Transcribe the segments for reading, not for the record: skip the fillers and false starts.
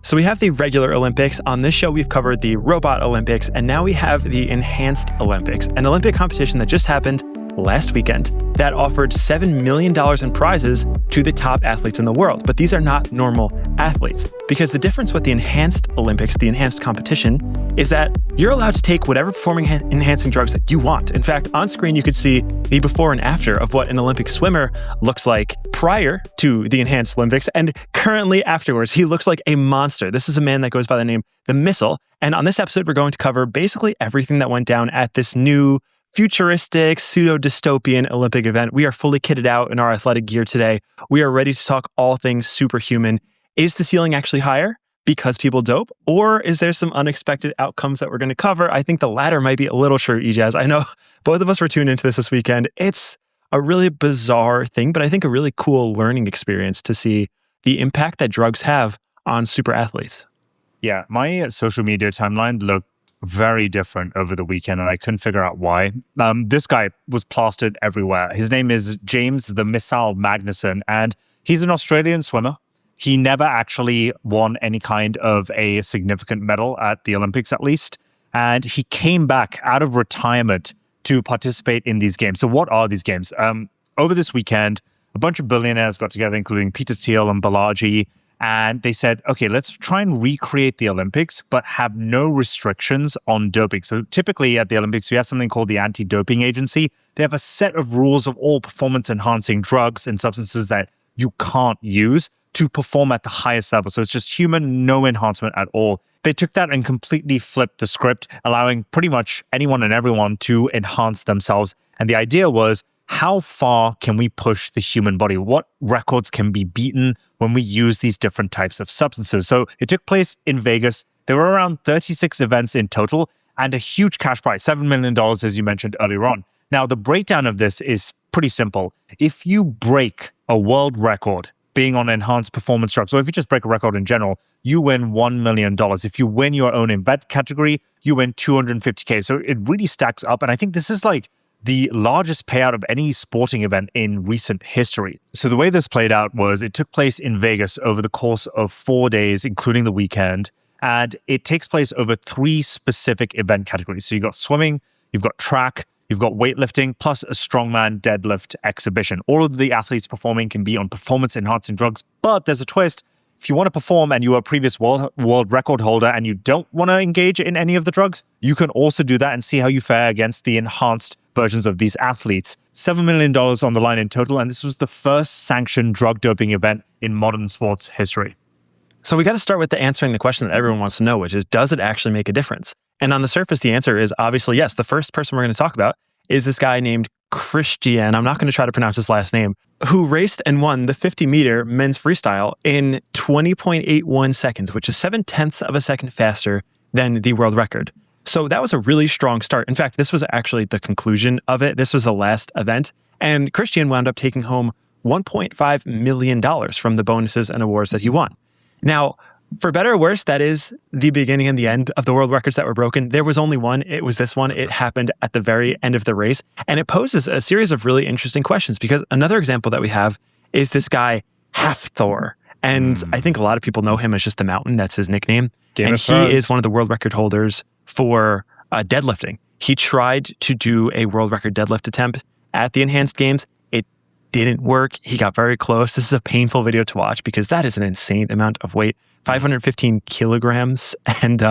So we have the regular Olympics. On this show, we've covered the robot Olympics, and now we have the Enhanced Olympics, an Olympic competition that just happened last weekend that offered $7 million in prizes to the top athletes in the world. But these are not normal athletes, because the difference with the Enhanced Olympics, the enhanced competition, is that you're allowed to take whatever enhancing drugs that you want. In fact, on screen, you could see the before and after of what an Olympic swimmer looks like prior to the Enhanced Olympics and currently afterwards. He looks like a monster. This is a man that goes by the name The Missile. And on this episode, we're going to cover basically everything that went down at this new futuristic, pseudo-dystopian Olympic event. We are fully kitted out in our athletic gear today. We are ready to talk all things superhuman. Is the ceiling actually higher because people dope? Or is there some unexpected outcomes that we're going to cover? I think the latter might be a little true, Ijaz. I know both of us were tuned into this weekend. It's a really bizarre thing, but I think a really cool learning experience to see the impact that drugs have on super athletes. Yeah, my social media timeline looked very different over the weekend, and I couldn't figure out why. This guy was plastered everywhere. His name is James the Missile Magnuson, and he's an Australian swimmer. He never actually won any kind of a significant medal at the Olympics, at least. And he came back out of retirement to participate in these games. So what are these games? Over this weekend, a bunch of billionaires got together, including Peter Thiel and Balaji, and they said, okay, let's try and recreate the Olympics, but have no restrictions on doping. So typically at the Olympics, we have something called the Anti-Doping Agency. They have a set of rules of all performance-enhancing drugs and substances that you can't use to perform at the highest level. So it's just human, no enhancement at all. They took that and completely flipped the script, allowing pretty much anyone and everyone to enhance themselves. And the idea was, how far can we push the human body? What records can be beaten when we use these different types of substances? So it took place in Vegas. There were around 36 events in total and a huge cash prize, $7 million, as you mentioned earlier on. Now, the breakdown of this is pretty simple. If you break a world record being on enhanced performance drugs, or if you just break a record in general, you win $1 million. If you win your own event category, you win $250K. So it really stacks up. And I think this is like the largest payout of any sporting event in recent history. So the way this played out was it took place in Vegas over the course of 4 days, including the weekend. And it takes place over 3 specific event categories. So you've got swimming, you've got track, you've got weightlifting, plus a strongman deadlift exhibition. All of the athletes performing can be on performance-enhancing drugs, but there's a twist. If you want to perform and you are a previous world record holder and you don't want to engage in any of the drugs, you can also do that and see how you fare against the enhanced versions of these athletes. $7 million on the line in total, and this was the first sanctioned drug doping event in modern sports history. So we got to start with answering the question that everyone wants to know, which is, does it actually make a difference? And on the surface, the answer is obviously yes. The first person we're going to talk about is this guy named Christian, I'm not going to try to pronounce his last name, who raced and won the 50-meter men's freestyle in 20.81 seconds, which is 0.7 of a second faster than the world record. So that was a really strong start. In fact, this was actually the conclusion of it. This was the last event. And Christian wound up taking home $1.5 million from the bonuses and awards that he won. Now, for better or worse, that is the beginning and the end of the world records that were broken. There was only one. It was this one. It happened at the very end of the race. And it poses a series of really interesting questions, because another example that we have is this guy, Hafthor. And I think a lot of people know him as just the Mountain. That's his nickname. And he is one of the world record holders for deadlifting. He tried to do a world record deadlift attempt at the Enhanced Games. It didn't work. He got very close. This is a painful video to watch because that is an insane amount of weight, 515 kilograms, and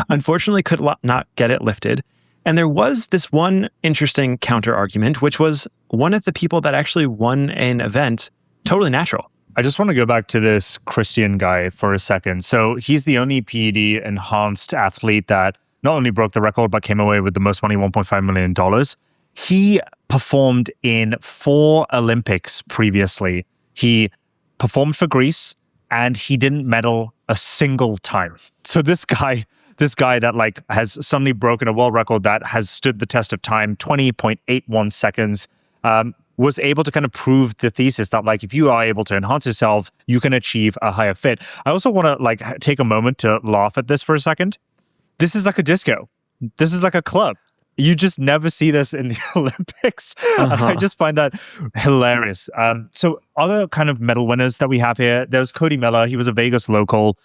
unfortunately could not get it lifted. And there was this one interesting counter argument, which was one of the people that actually won an event totally natural. I just want to go back to this Christian guy for a second. So he's the only PED enhanced athlete that not only broke the record, but came away with the most money, $1.5 million. He performed in 4 Olympics previously. He performed for Greece and he didn't medal a single time. So this guy that like has suddenly broken a world record that has stood the test of time, 20.81 seconds, was able to kind of prove the thesis that like if you are able to enhance yourself, you can achieve a higher fit. I also want to like take a moment to laugh at this for a second. This is like a disco. This is like a club. You just never see this in the Olympics. And I just find that hilarious. So other kind of medal winners that we have here, there's Cody Miller. He was a Vegas local.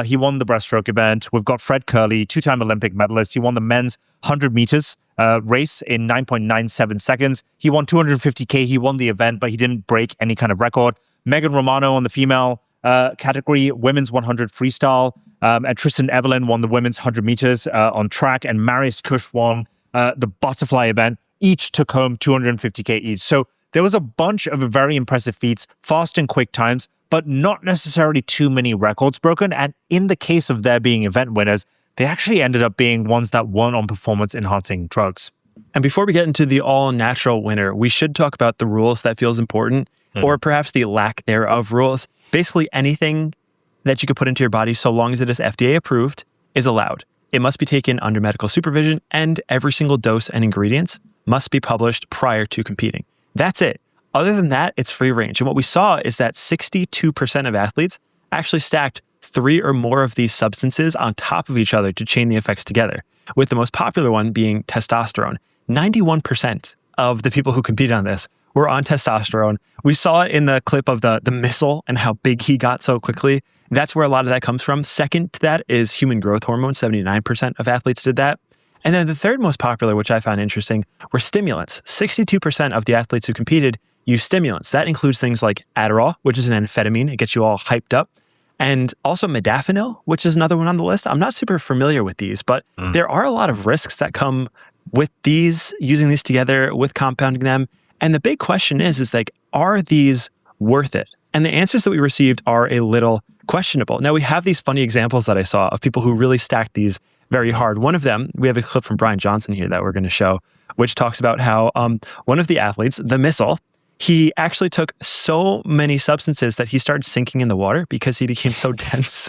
He won the breaststroke event. We've got Fred Curley, two-time Olympic medalist. He won the men's 100 meters race in 9.97 seconds. He won 250K. He won the event, but he didn't break any kind of record. Megan Romano on the female category, women's 100 freestyle. And Tristan Evelyn won the women's 100 meters on track. And Marius Kush won the butterfly event. Each took home 250K each. So there was a bunch of very impressive feats, fast and quick times, but not necessarily too many records broken. And in the case of there being event winners, they actually ended up being ones that weren't on performance-enhancing drugs. And before we get into the all-natural winner, we should talk about the rules that feels important, or perhaps the lack thereof rules. Basically, anything that you could put into your body, so long as it is FDA approved, is allowed. It must be taken under medical supervision, and every single dose and ingredients must be published prior to competing. That's it. Other than that, it's free range. And what we saw is that 62% of athletes actually stacked 3 or more of these substances on top of each other to chain the effects together, with the most popular one being testosterone. 91% of the people who competed on this were on testosterone. We saw it in the clip of the missile and how big he got so quickly. That's where a lot of that comes from. Second to that is human growth hormone. 79% of athletes did that. And then the third most popular, which I found interesting, were stimulants. 62% of the athletes who competed used stimulants. That includes things like Adderall, which is an amphetamine. It gets you all hyped up. And also modafinil, which is another one on the list. I'm not super familiar with these, but there are a lot of risks that come with these, using these together, with compounding them. And the big question is like, are these worth it? And the answers that we received are a little questionable. Now, we have these funny examples that I saw of people who really stacked these very hard. One of them, we have a clip from Brian Johnson here that we're going to show, which talks about how one of the athletes, the missile, he actually took so many substances that he started sinking in the water because he became so dense.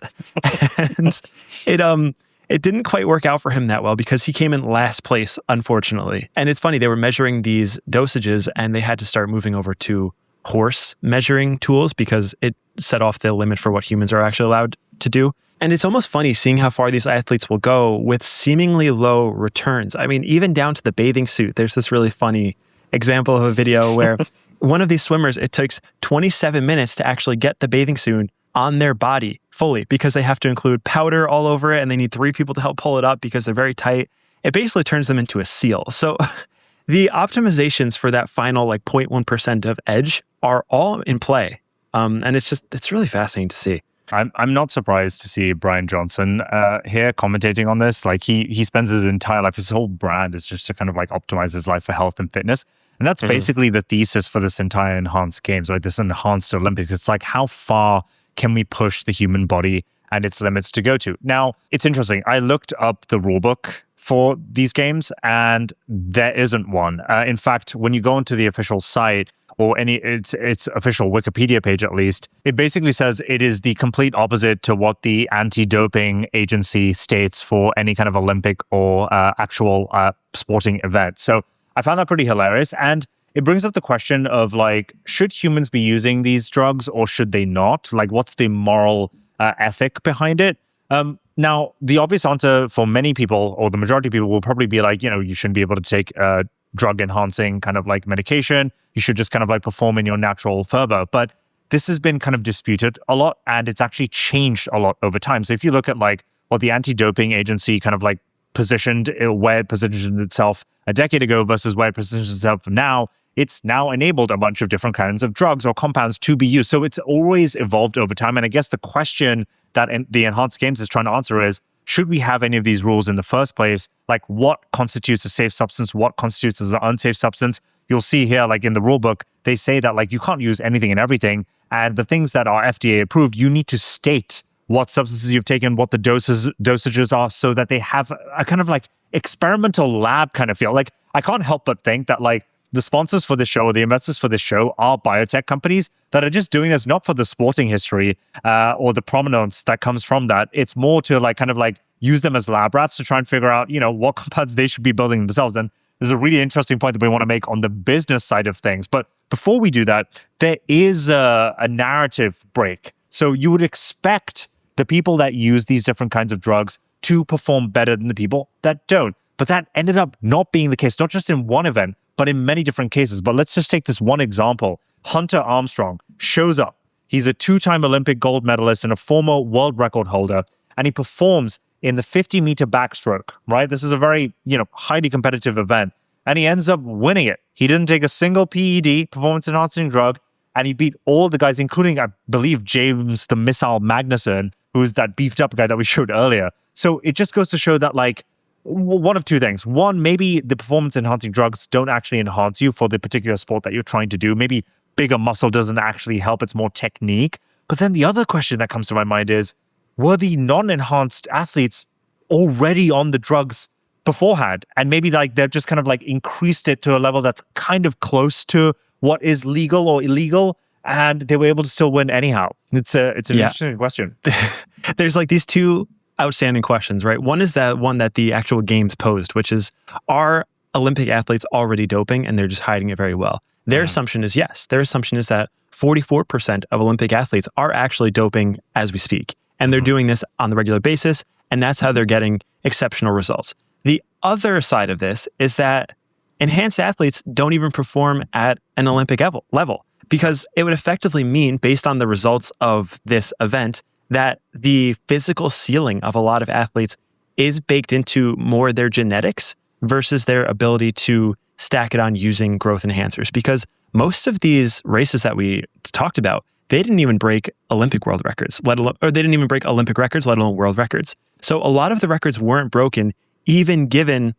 And it didn't quite work out for him that well because he came in last place, unfortunately. And it's funny, they were measuring these dosages and they had to start moving over to horse measuring tools because it set off the limit for what humans are actually allowed to do. And it's almost funny seeing how far these athletes will go with seemingly low returns. I mean, even down to the bathing suit, there's this really funny example of a video where one of these swimmers, it takes 27 minutes to actually get the bathing suit on their body fully because they have to include powder all over it and they need 3 people to help pull it up because they're very tight. It basically turns them into a seal. So the optimizations for that final 0.1% of edge are all in play. And it's really fascinating to see. I'm not surprised to see Brian Johnson here commentating on this. Like he spends his entire life, his whole brand is just to kind of optimize his life for health and fitness. And that's basically the thesis for this entire enhanced games, right? This enhanced Olympics. It's like, how far can we push the human body and its limits to go to? Now, it's interesting. I looked up the rulebook for these games and there isn't one. In fact, when you go onto the official site, or its official Wikipedia page at least, it basically says it is the complete opposite to what the anti-doping agency states for any kind of Olympic or actual sporting event. So I found that pretty hilarious. And it brings up the question of should humans be using these drugs or should they not? What's the moral ethic behind it? Now, the obvious answer for many people, or the majority of people, will probably be you shouldn't be able to take drug enhancing kind of medication. You should just kind of perform in your natural fervor. But this has been kind of disputed a lot and it's actually changed a lot over time. So if you look at what the anti-doping agency kind of positioned, where it positioned itself a decade ago versus where it positions itself now, it's now enabled a bunch of different kinds of drugs or compounds to be used. So it's always evolved over time. And I guess the question that the Enhanced Games is trying to answer is, should we have any of these rules in the first place? What constitutes a safe substance? What constitutes as an unsafe substance? You'll see here, in the rule book, they say that you can't use anything and everything. And the things that are FDA approved, you need to state what substances you've taken, what the dosages are, so that they have a kind of experimental lab kind of feel. I can't help but think that the sponsors for this show or the investors for this show are biotech companies that are just doing this not for the sporting history or the prominence that comes from that. It's more to use them as lab rats to try and figure out, what compounds they should be building themselves. And there's a really interesting point that we want to make on the business side of things. But before we do that, there is a narrative break. So you would expect the people that use these different kinds of drugs to perform better than the people that don't. But that ended up not being the case, not just in one event, but in many different cases. But let's just take this one example. Hunter Armstrong shows up, He's a 2-time Olympic gold medalist and a former world record holder. And he performs in the 50-meter backstroke, right? This is a very, highly competitive event. And he ends up winning it. He didn't take a single PED, performance-enhancing drug, and he beat all the guys, including, I believe, James the Missile Magnuson, who is that beefed up guy that we showed earlier. So it just goes to show that, like, one of two things. One, maybe the performance-enhancing drugs don't actually enhance you for the particular sport that you're trying to do. Maybe bigger muscle doesn't actually help. It's more technique. But then the other question that comes to my mind is, were the non-enhanced athletes already on the drugs beforehand? And maybe like they've just kind of like increased it to a level that's kind of close to what is legal or illegal, and they were able to still win anyhow. It's an interesting question. There's like these two outstanding questions, right? One is that one that the actual games posed, which is, are Olympic athletes already doping and they're just hiding it very well? Their assumption is yes. Their assumption is that 44% of Olympic athletes are actually doping as we speak. And they're doing this on the regular basis, and that's how they're getting exceptional results. The other side of this is that enhanced athletes don't even perform at an Olympic level, because it would effectively mean, based on the results of this event, that the physical ceiling of a lot of athletes is baked into more their genetics versus their ability to stack it on using growth enhancers. Because most of these races that we talked about, they didn't even break Olympic world records, they didn't even break Olympic records, let alone world records. So a lot of the records weren't broken, even given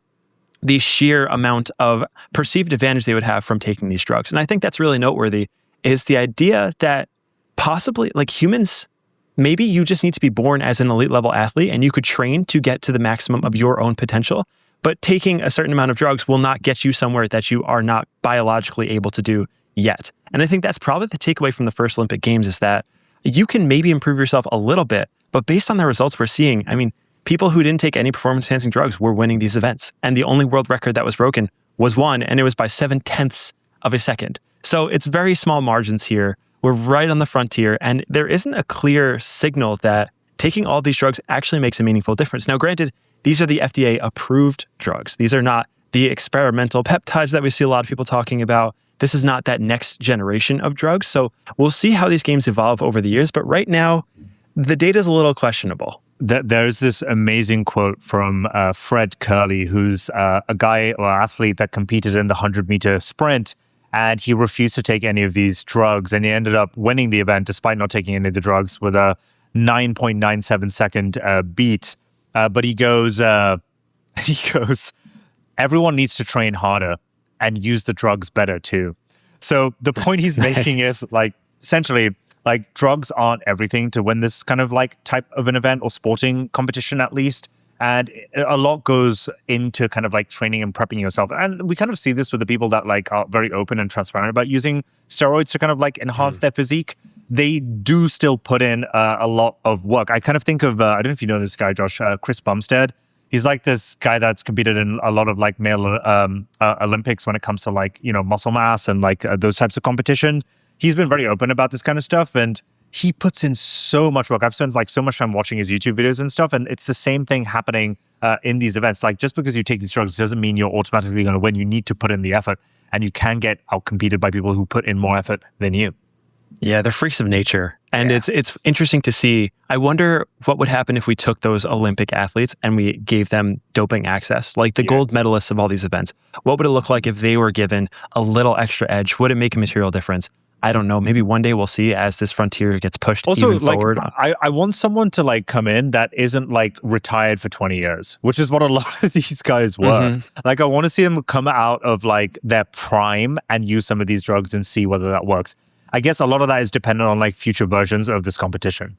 the sheer amount of perceived advantage they would have from taking these drugs. And I think that's really noteworthy, is the idea that possibly, like, humans, maybe you just need to be born as an elite level athlete and you could train to get to the maximum of your own potential. But taking a certain amount of drugs will not get you somewhere that you are not biologically able to do yet. And I think that's probably the takeaway from the first Olympic Games, is that you can maybe improve yourself a little bit, but based on the results we're seeing, I mean, people who didn't take any performance-enhancing drugs were winning these events. And the only world record that was broken was one, and it was by 0.7 of a second. So it's very small margins here. We're right on the frontier, and there isn't a clear signal that taking all these drugs actually makes a meaningful difference. Now, granted, these are the FDA-approved drugs. These are not the experimental peptides that we see a lot of people talking about. This is not that next generation of drugs. So we'll see how these games evolve over the years. But right now, the data is a little questionable. There's this amazing quote from Fred Curley, who's a guy or athlete that competed in the 100-meter sprint, and he refused to take any of these drugs, and he ended up winning the event despite not taking any of the drugs with a 9.97 second beat. But he goes, everyone needs to train harder and use the drugs better too. So the point he's making is, like, essentially, like, drugs aren't everything to win this kind of like type of an event or sporting competition, at least. And a lot goes into kind of like training and prepping yourself. And we kind of see this with the people that like are very open and transparent about using steroids to kind of like enhance their physique. They do still put in a lot of work. I kind of think of, I don't know if you know this guy, Josh, Chris Bumstead. He's like this guy that's competed in a lot of like male Olympics when it comes to like, muscle mass and like those types of competition. He's been very open about this kind of stuff, and he puts in so much work. I've spent like so much time watching his YouTube videos and stuff, and it's the same thing happening in these events. Like, just because you take these drugs doesn't mean you're automatically going to win. You need to put in the effort, and you can get outcompeted by people who put in more effort than you. Yeah, they're freaks of nature. And it's interesting to see. I wonder what would happen if we took those Olympic athletes and we gave them doping access, like the gold medalists of all these events. What would it look like if they were given a little extra edge? Would it make a material difference? I don't know. Maybe one day we'll see as this frontier gets pushed even forward. I want someone to like come in that isn't like retired for 20 years, which is what a lot of these guys were. Like, I want to see them come out of like their prime and use some of these drugs and see whether that works. I guess a lot of that is dependent on like future versions of this competition.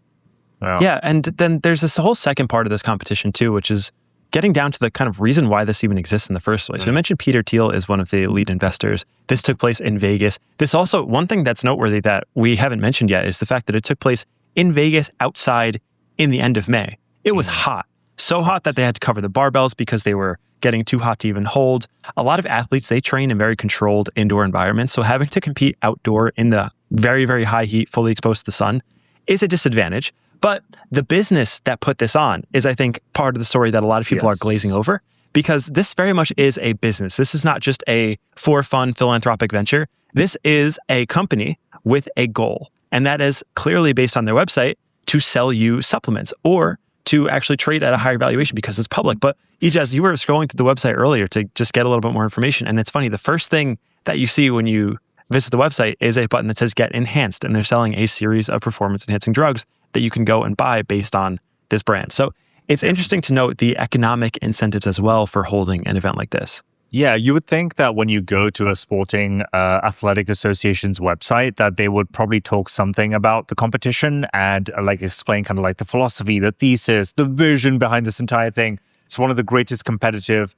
Yeah, and then there's this whole second part of this competition too, which is getting down to the kind of reason why this even exists in the first place. We mentioned Peter Thiel is one of the lead investors. This took place in Vegas. This also, one thing that's noteworthy that we haven't mentioned yet is the fact that it took place in Vegas outside in the end of May. It was hot. So hot that they had to cover the barbells because they were getting too hot to even hold. A lot of athletes, they train in very controlled indoor environments. So having to compete outdoor in the very, very high heat, fully exposed to the sun, is a disadvantage. But the business that put this on is, I think, part of the story that a lot of people are glazing over, because this very much is a business. This is not just a for fun philanthropic venture. This is a company with a goal. And that is clearly based on their website to sell you supplements or to actually trade at a higher valuation because it's public. But Ijaz, you were scrolling through the website earlier to just get a little bit more information. And it's funny, the first thing that you see when you visit the website is a button that says Get Enhanced. And they're selling a series of performance-enhancing drugs that you can go and buy based on this brand. So it's interesting to note the economic incentives as well for holding an event like this. Yeah, you would think that when you go to a sporting athletic association's website, that they would probably talk something about the competition and like explain kind of like the philosophy, the thesis, the vision behind this entire thing. It's one of the greatest competitive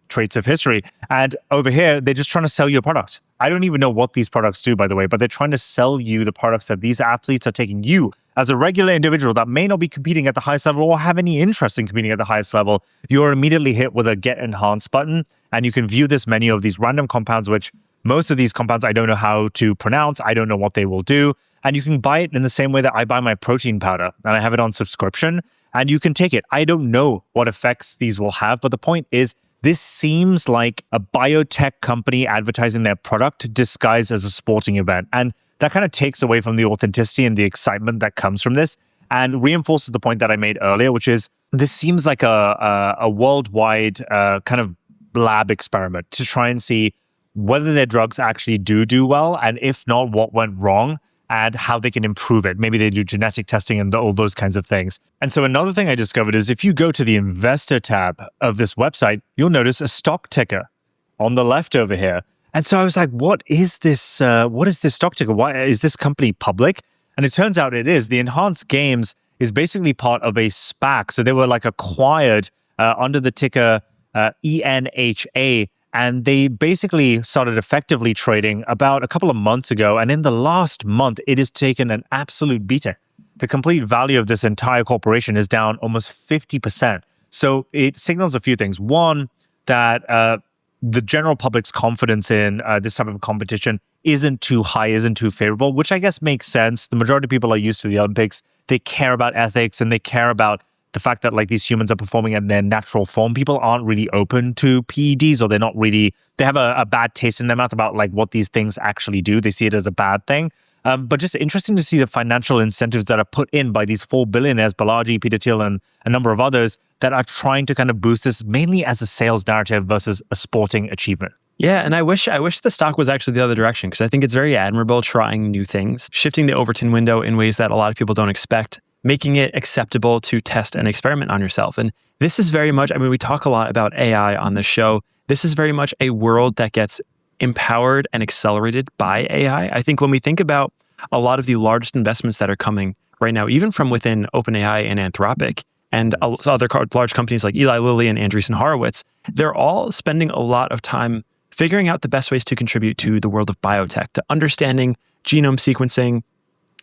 traits of history. And over here, they're just trying to sell you a product. I don't even know what these products do, by the way, but they're trying to sell you the products that these athletes are taking. You, as a regular individual that may not be competing at the highest level or have any interest in competing at the highest level, you're immediately hit with a Get Enhanced button, and you can view this menu of these random compounds, which most of these compounds I don't know how to pronounce. I don't know what they will do. And you can buy it in the same way that I buy my protein powder, and I have it on subscription, and you can take it. I don't know what effects these will have, but the point is, this seems like a biotech company advertising their product disguised as a sporting event. And that kind of takes away from the authenticity and the excitement that comes from this and reinforces the point that I made earlier, which is this seems like a worldwide kind of lab experiment to try and see whether their drugs actually do well, and if not, what went wrong and how they can improve it. Maybe they do genetic testing and all those kinds of things. And so another thing I discovered is if you go to the investor tab of this website, you'll notice a stock ticker on the left over here. And so I was like, what is this stock ticker? Why is this company public? And it turns out it is. The Enhanced Games is basically part of a SPAC. So they were like acquired under the ticker ENHA. And they basically started effectively trading about a couple of months ago. And in the last month, it has taken an absolute beating. The complete value of this entire corporation is down almost 50%. So it signals a few things. One, that the general public's confidence in this type of competition isn't too high, isn't too favorable, which I guess makes sense. The majority of people are used to the Olympics. They care about ethics and they care about the fact that like these humans are performing in their natural form. People aren't really open to PEDs, or they have a bad taste in their mouth about like what these things actually do. They see it as a bad thing. But just interesting to see the financial incentives that are put in by these 4 billionaires, Balaji, Peter Thiel, and a number of others that are trying to kind of boost this mainly as a sales narrative versus a sporting achievement. Yeah, and I wish the stock was actually the other direction, because I think it's very admirable trying new things, shifting the Overton window in ways that a lot of people don't expect, making it acceptable to test and experiment on yourself. And this is very much, I mean, we talk a lot about AI on this show. This is very much a world that gets empowered and accelerated by AI. I think when we think about a lot of the largest investments that are coming right now, even from within OpenAI and Anthropic, and other large companies like Eli Lilly and Andreessen Horowitz, they're all spending a lot of time figuring out the best ways to contribute to the world of biotech, to understanding genome sequencing,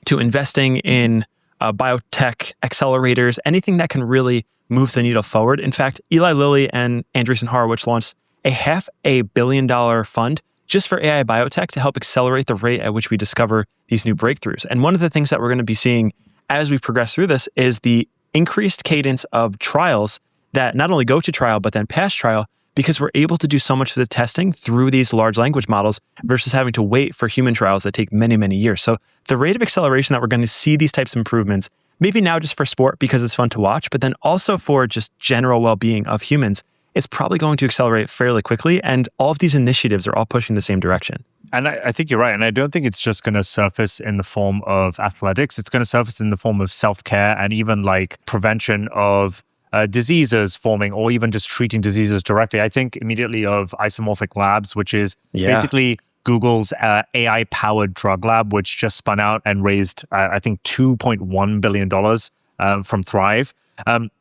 to investing in biotech accelerators, anything that can really move the needle forward. In fact, Eli Lilly and Andreessen Horowitz launched a $500 million fund just for AI biotech to help accelerate the rate at which we discover these new breakthroughs. And one of the things that we're going to be seeing as we progress through this is the increased cadence of trials that not only go to trial, but then pass trial, because we're able to do so much of the testing through these large language models versus having to wait for human trials that take many, many years. So the rate of acceleration that we're going to see these types of improvements, maybe now just for sport because it's fun to watch, but then also for just general well-being of humans, it's probably going to accelerate fairly quickly. And all of these initiatives are all pushing the same direction. And I think you're right. And I don't think it's just going to surface in the form of athletics. It's going to surface in the form of self-care and even like prevention of diseases forming, or even just treating diseases directly. I think immediately of Isomorphic Labs, which is basically Google's AI-powered drug lab, which just spun out and raised, I think, $2.1 billion from Thrive.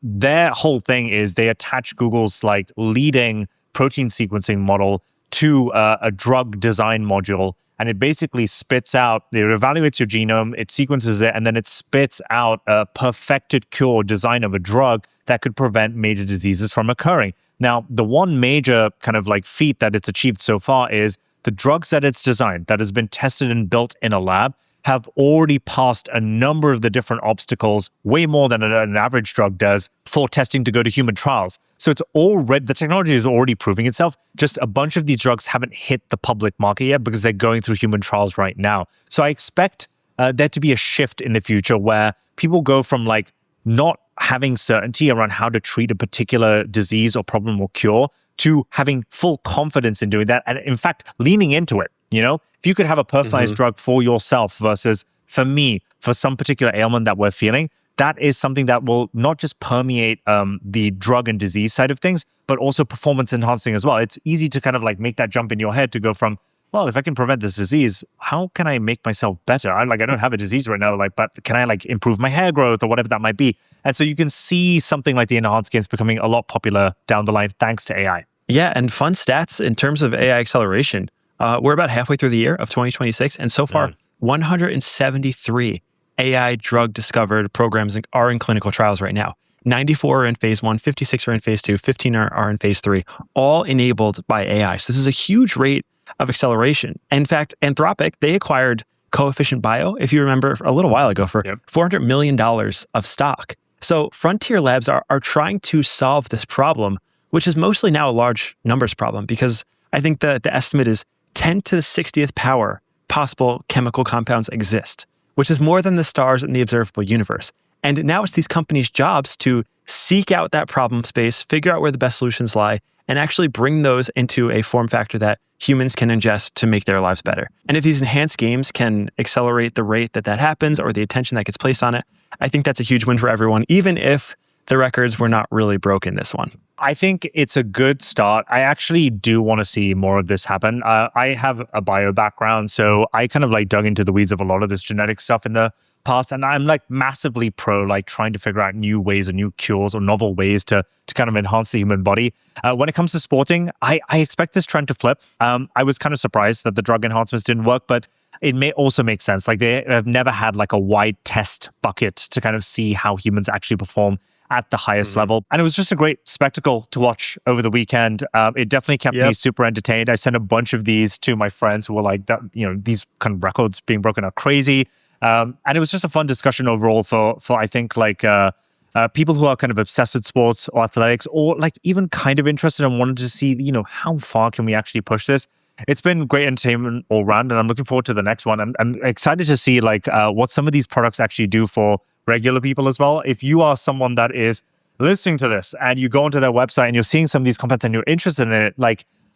Their whole thing is they attach Google's like leading protein sequencing model to a drug design module, and it basically spits out, it evaluates your genome, it sequences it, and then it spits out a perfected cure design of a drug that could prevent major diseases from occurring. Now, the one major kind of like feat that it's achieved so far is the drugs that it's designed, that has been tested and built in a lab, have already passed a number of the different obstacles, way more than an average drug does, for testing to go to human trials. So it's already, the technology is already proving itself. Just a bunch of these drugs haven't hit the public market yet because they're going through human trials right now. So I expect there to be a shift in the future where people go from like not having certainty around how to treat a particular disease or problem or cure to having full confidence in doing that. And in fact, leaning into it. If you could have a personalized drug for yourself versus for me, for some particular ailment that we're feeling, that is something that will not just permeate the drug and disease side of things, but also performance enhancing as well. It's easy to kind of like make that jump in your head to go from, well, if I can prevent this disease, how can I make myself better? I don't have a disease right now, but can I improve my hair growth or whatever that might be? And so you can see something like the enhanced games becoming a lot popular down the line thanks to AI. Yeah, and fun stats in terms of AI acceleration. We're about halfway through the year of 2026, and so far, 173 AI drug discovered programs are in clinical trials right now. 94 are in phase 1, 56 are in phase 2, 15 are in phase 3, all enabled by AI. So this is a huge rate of acceleration. In fact, Anthropic, they acquired Coefficient Bio, if you remember, a little while ago for $400 million of stock. So Frontier Labs are trying to solve this problem, which is mostly now a large numbers problem, because I think the estimate is 10 to the 60th power possible chemical compounds exist, which is more than the stars in the observable universe. And now it's these companies' jobs to seek out that problem space, figure out where the best solutions lie, and actually bring those into a form factor that humans can ingest to make their lives better. And if these enhanced games can accelerate the rate that happens or the attention that gets placed on it, I think that's a huge win for everyone, even if the records were not really broken this one. I think it's a good start. I actually do want to see more of this happen. I have a bio background, so I kind of dug into the weeds of a lot of this genetic stuff in the past, and I'm massively pro trying to figure out new ways or new cures or novel ways to kind of enhance the human body. When it comes to sporting, I expect this trend to flip. I was kind of surprised that the drug enhancements didn't work, but it may also make sense. They have never had a wide test bucket to kind of see how humans actually perform at the highest level. And it was just a great spectacle to watch over the weekend. It definitely kept me super entertained. I sent a bunch of these to my friends who were like, that, these kind of records being broken are crazy. And it was just a fun discussion overall for I think people who are kind of obsessed with sports or athletics, or even kind of interested and wanted to see, how far can we actually push this? It's been great entertainment all around, and I'm looking forward to the next one. I'm excited to see what some of these products actually do for regular people as well. If you are someone that is listening to this and you go onto their website and you're seeing some of these compounds and you're interested in it,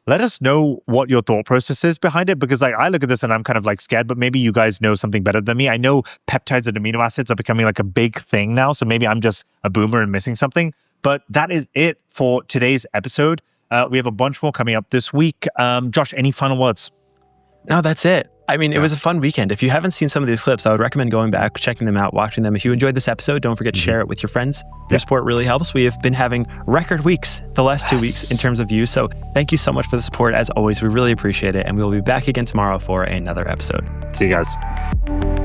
let us know what your thought process is behind it, because I look at this and I'm kind of scared, but maybe you guys know something better than me. I know peptides and amino acids are becoming a big thing now, so maybe I'm just a boomer and missing something. But that is it for today's episode. We have a bunch more coming up this week. Josh, any final words? No, that's it. I mean, it was a fun weekend. If you haven't seen some of these clips, I would recommend going back, checking them out, watching them. If you enjoyed this episode, don't forget to share it with your friends. Your support really helps. We have been having record weeks the last 2 weeks in terms of views. So thank you so much for the support. As always, we really appreciate it. And we will be back again tomorrow for another episode. See you guys.